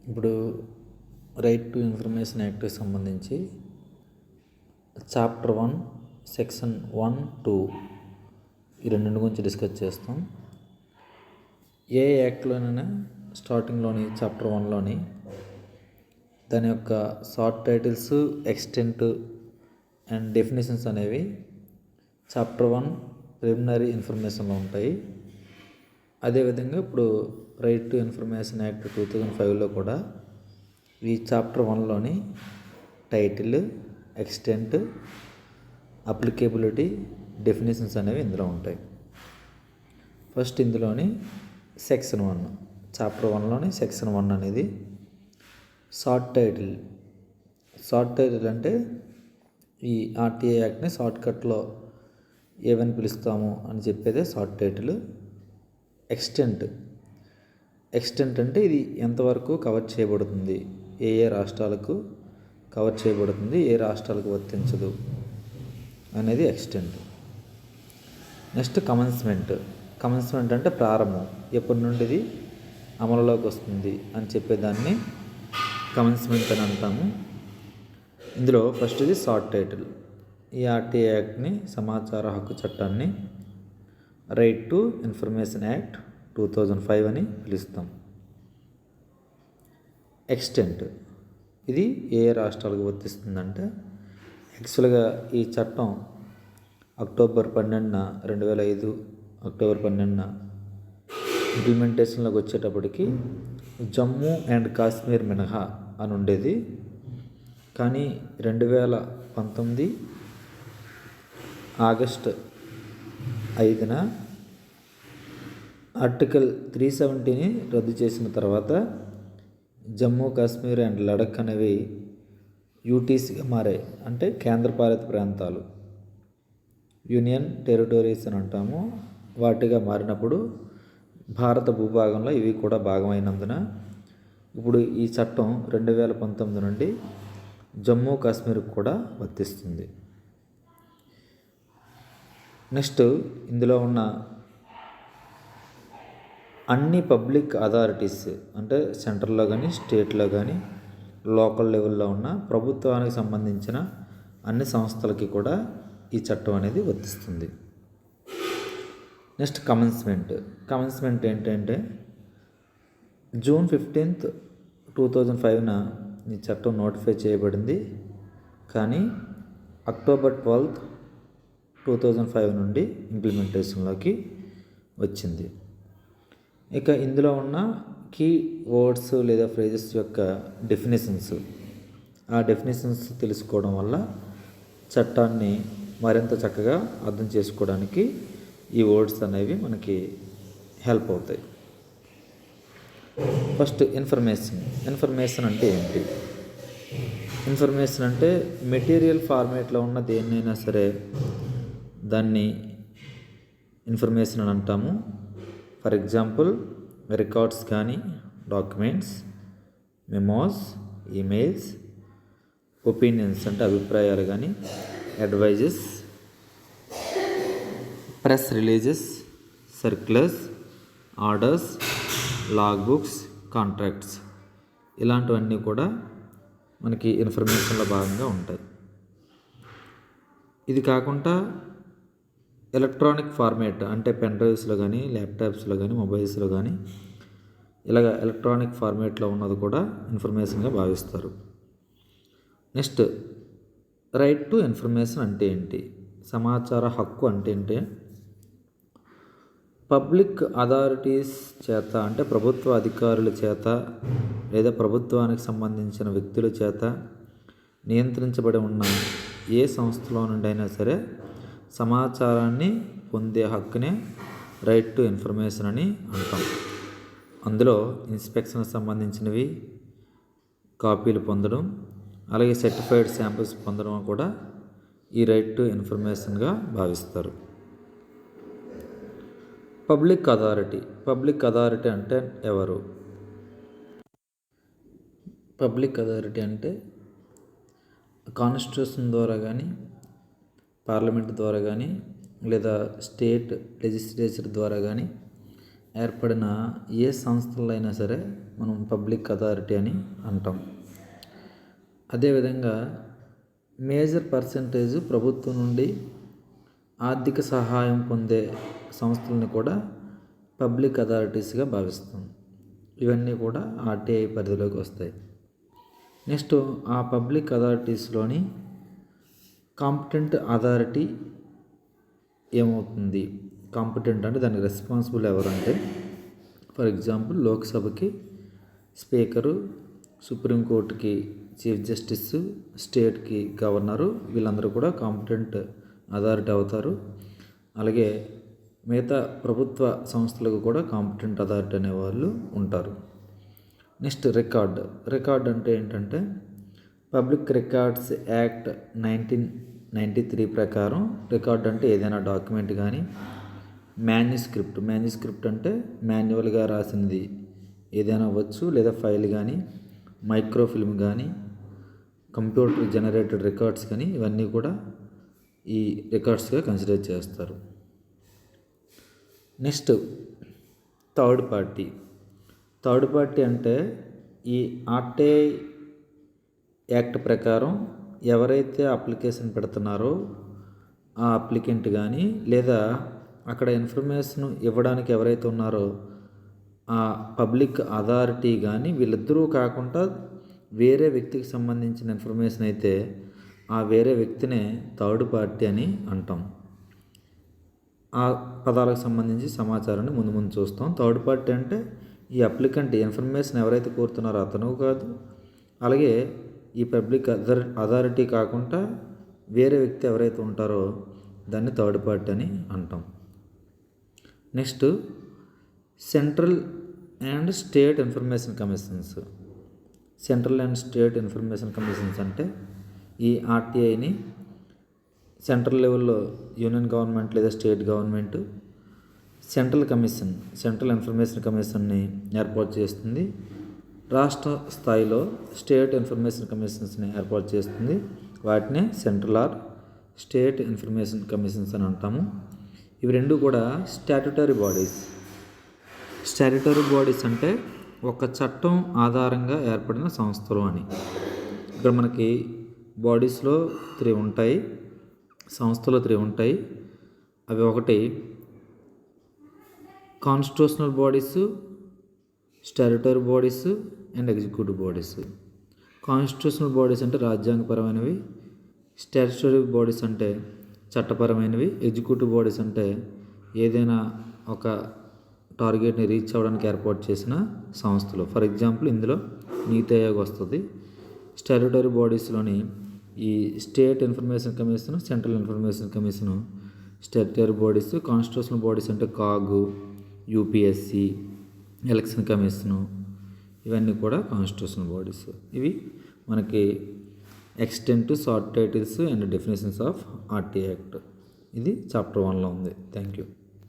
ఇప్పుడు right to information యాక్ట్కి సంబంధించి chapter 1 section 1, 2 ఈ రెండింటి గురించి డిస్కస్ చేస్తాం. ఏ యాక్ట్లోనైనా స్టార్టింగ్లోని చాప్టర్ 1లోని దాని యొక్క short titles, extent and definitions అనేవి చాప్టర్ 1 ప్రిలిమినరీ ఇన్ఫర్మేషన్లో ఉంటాయి. అదేవిధంగా ఇప్పుడు రైట్ టు ఇన్ఫర్మేషన్ యాక్ట్ 2005లో కూడా ఈ చాప్టర్ 1లోని టైటిల్, ఎక్స్టెంట్, అప్లికేబిలిటీ, డెఫినేషన్స్ అనేవి ఇందులో ఉంటాయి. ఫస్ట్ ఇందులోని సెక్షన్ 1, చాప్టర్ 1లోని సెక్షన్ 1 అనేది షార్ట్ టైటిల్. షార్ట్ టైటిల్ అంటే ఈ ఆర్టీఐ యాక్ట్ని షార్ట్కట్లో ఏమని పిలుస్తాము అని చెప్పేదే షార్ట్ టైటిల్. ఎక్స్టెంట్ అంటే ఇది ఎంతవరకు కవర్ చేయబడుతుంది, ఏ రాష్ట్రాలకు కవర్ చేయబడుతుంది, ఏ రాష్ట్రాలకు వర్తించదు అనేది ఎక్స్టెంట్. నెక్స్ట్ కమెన్స్మెంట్ అంటే ప్రారంభం, ఎప్పటి నుండి ఇది అమలులోకి వస్తుంది అని చెప్పేదాన్ని కమెన్స్మెంట్ అని అంటాము. ఇందులో ఫస్ట్ ఇది షార్ట్ టైటిల్. ఈ ఆర్టీఐ యాక్ట్ని, సమాచార హక్కు చట్టాన్ని రైట్ టు ఇన్ఫర్మేషన్ యాక్ట్ 2005 అని పిలుస్తాం. ఎక్స్టెంట్ ఇది ఏ రాష్ట్రాలకు వర్తిస్తుందంటే యాక్చువల్గా ఈ చట్టం అక్టోబర్ 12, 2005 ఇంప్లిమెంటేషన్లోకి వచ్చేటప్పటికి జమ్మూ అండ్ కాశ్మీర్ మినహా అని ఉండేది. కానీ 2019 ఆగస్టు 5న ఆర్టికల్ 370ని రద్దు చేసిన తర్వాత జమ్మూ కాశ్మీర్ అండ్ లడఖ్ అనేవి యూటీసీగా మారాయి. అంటే కేంద్రపాలిత ప్రాంతాలు, యూనియన్ టెరిటరీస్ అని అంటాము. వాటిగా మారినప్పుడు భారత భూభాగంలో ఇవి కూడా భాగమైనందున ఇప్పుడు ఈ చట్టం 2019 నుండి జమ్మూ కాశ్మీర్కి కూడా వర్తిస్తుంది. నెక్స్ట్ ఇందులో ఉన్న అన్ని పబ్లిక్ అథారిటీస్ అంటే సెంట్రల్లో కానీ, స్టేట్లో కానీ, లోకల్ లెవెల్లో ఉన్న ప్రభుత్వానికి సంబంధించిన అన్ని సంస్థలకి కూడా ఈ చట్టం అనేది వర్తిస్తుంది. నెక్స్ట్ కమెన్స్మెంట్ ఏంటంటే జూన్ 15, 2005న ఈ చట్టం నోటిఫై చేయబడింది. కానీ అక్టోబర్ 12, 2005 నుండి ఇంప్లిమెంటేషన్లోకి వచ్చింది. ఇక ఇందులో ఉన్న కీ వర్డ్స్ లేదా ఫ్రేజెస్ యొక్క డెఫినేషన్స్, ఆ డెఫినేషన్స్ తెలుసుకోవడం వల్ల చట్టాన్ని మరింత చక్కగా అర్థం చేసుకోవడానికి ఈ వర్డ్స్ అనేవి మనకి హెల్ప్ అవుతాయి. ఫస్ట్ ఇన్ఫర్మేషన్ అంటే ఏంటి? ఇన్ఫర్మేషన్ అంటే మెటీరియల్ ఫార్మేట్లో ఉన్న దేన్నైనా సరే దాన్ని ఇన్ఫర్మేషన్ అని అంటాము. ఫర్ ఎగ్జాంపుల్ రికార్డ్స్ కానీ, డాక్యుమెంట్స్, మెమోస్, ఈమెయిల్స్, ఒపీనియన్స్ అంటే అభిప్రాయాలు కానీ, advices, press releases, circulars, orders, log books, contracts, ఇలాంటివన్నీ కూడా మనకి ఇన్ఫర్మేషన్లో భాగంగా ఉంటాయి. ఇది కాకుండా ఎలక్ట్రానిక్ ఫార్మేట్ అంటే పెన్ డ్రైవ్స్లో కానీ, ల్యాప్టాప్స్లో కానీ, మొబైల్స్లో కానీ ఇలాగ ఎలక్ట్రానిక్ ఫార్మేట్లో ఉన్నది కూడా ఇన్ఫర్మేషన్గా భావిస్తారు. నెక్స్ట్ రైట్ టు ఇన్ఫర్మేషన్ అంటే ఏంటి? సమాచార హక్కు అంటే ఏంటి? పబ్లిక్ అథారిటీస్ చేత అంటే ప్రభుత్వ అధికారుల చేత లేదా ప్రభుత్వానికి సంబంధించిన వ్యక్తుల చేత నియంత్రించబడి ఉన్న ఏ సంస్థలో నుండి అయినా సరే సమాచారాన్ని పొందే హక్కునే రైట్ టు ఇన్ఫర్మేషన్ అని అంటాం. అందులో ఇన్స్పెక్షన్ సంబంధించినవి కాపీలు పొందడం, అలాగే సర్టిఫైడ్ శాంపిల్స్ పొందడం కూడా ఈ రైట్ టు ఇన్ఫర్మేషన్గా భావిస్తారు. పబ్లిక్ అథారిటీ అంటే ఎవరు? పబ్లిక్ అథారిటీ అంటే కాన్స్టిట్యూషన్ ద్వారా కానీ, పార్లమెంట్ ద్వారా కానీ, లేదా స్టేట్ లెజిస్లేచర్ ద్వారా కానీ ఏర్పడిన ఏ సంస్థల్లో అయినా సరే మనం పబ్లిక్ అథారిటీ అని అంటాం. అదేవిధంగా మేజర్ పర్సంటేజ్ ప్రభుత్వం నుండి ఆర్థిక సహాయం పొందే సంస్థలను కూడా పబ్లిక్ అథారిటీస్గా భావిస్తాం. ఇవన్నీ కూడా ఆర్టీఐ పరిధిలోకి వస్తాయి. నెక్స్ట్ ఆ పబ్లిక్ అథారిటీస్లోని కాంపిటెంట్ అథారిటీ ఏమవుతుంది? కాంపిటెంట్ అంటే దానికి రెస్పాన్సిబుల్ ఎవరంటే, ఫర్ ఎగ్జాంపుల్ లోక్సభకి స్పీకరు, సుప్రీంకోర్టుకి చీఫ్ జస్టిస్, స్టేట్కి గవర్నరు, వీళ్ళందరూ కూడా కాంపిటెంట్ అథారిటీ అవుతారు. అలాగే మిగతా ప్రభుత్వ సంస్థలకు కూడా కాంపిటెంట్ అథారిటీ అనేవాళ్ళు ఉంటారు. నెక్స్ట్ రికార్డ్ అంటే ఏంటంటే పబ్లిక్ రికార్డ్స్ యాక్ట్ 1993 ప్రకారం రికార్డ్ అంటే ఏదైనా డాక్యుమెంట్ కానీ, మాన్యుస్క్రిప్ట్ అంటే మాన్యువల్గా రాసినది ఏదైనా అవ్వచ్చు, లేదా ఫైల్ కానీ, మైక్రోఫిల్మ్ కానీ, కంప్యూటర్ జనరేటెడ్ రికార్డ్స్ కానీ, ఇవన్నీ కూడా ఈ రికార్డ్స్గా కన్సిడర్ చేస్తారు. నెక్స్ట్ థర్డ్ పార్టీ అంటే ఈ ఆర్టీఐ యాక్ట్ ప్రకారం ఎవరైతే అప్లికేషన్ పెడుతున్నారో ఆ అప్లికెంట్ కానీ, లేదా అక్కడ ఇన్ఫర్మేషన్ ఇవ్వడానికి ఎవరైతే ఉన్నారో ఆ పబ్లిక్ అథారిటీ కానీ, వీళ్ళిద్దరూ కాకుండా వేరే వ్యక్తికి సంబంధించిన ఇన్ఫర్మేషన్ అయితే ఆ వేరే వ్యక్తినే థర్డ్ పార్టీ అని అంటాం. ఆ పదాలకు సంబంధించి సమాచారాన్ని ముందు చూస్తాం. థర్డ్ పార్టీ అంటే ఈ అప్లికెంట్ ఇన్ఫర్మేషన్ ఎవరైతే కోరుతున్నారో అతను కాదు, అలాగే ఈ పబ్లిక్ అథారిటీ కాకుండా వేరే వ్యక్తి ఎవరైతే ఉంటారో దాన్ని థర్డ్ పార్టీ అని అంటాం. Next central and state information commissions అంటే ఈ ఆర్టీఐని సెంట్రల్ లెవెల్లో యూనియన్ గవర్నమెంట్ లేదా స్టేట్ గవర్నమెంట్ సెంట్రల్ ఇన్ఫర్మేషన్ కమిషన్ని ఏర్పాటు చేస్తుంది. రాష్ట్ర స్థాయిలో స్టేట్ ఇన్ఫర్మేషన్ కమిషన్స్ని ఏర్పాటు చేస్తుంది. వాటినే central or state information commissions అని అంటాము. ఇవి రెండు కూడా స్టాట్యుటరీ బాడీస్ అంటే ఒక చట్టం ఆధారంగా ఏర్పడిన సంస్థలు అని. ఇక్కడ మనకి బాడీస్లో 3 ఉంటాయి, సంస్థలు 3 ఉంటాయి. అవి ఒకటి constitutional bodies, statutory bodies and executive bodies. Constitutional bodies అంటే రాజ్యాంగపరమైనవి, స్టాట్యుటరీ బాడీస్ అంటే చట్టపరమైనవి, ఎగ్జిక్యూటివ్ బాడీస్ అంటే ఏదైనా ఒక టార్గెట్ని రీచ్ అవ్వడానికి ఏర్పాటు చేసిన సంస్థలు. ఫర్ ఎగ్జాంపుల్ ఇందులో నీతి ఆయోగ్ వస్తుంది. స్టాట్యుటరీ బాడీస్లోని ఈ state information commission, central information commission statutory bodies. Constitutional bodies అంటే కాగు, యూపీఎస్సి, ఎలక్షన్ కమిషను, ఇవన్నీ కూడా కాన్స్టిట్యూషనల్ బాడీస్. ఇవి మనకి extent, short titles and definitions of RTI act. ఇది చాప్టర్ 1లో ఉంది. Thank you.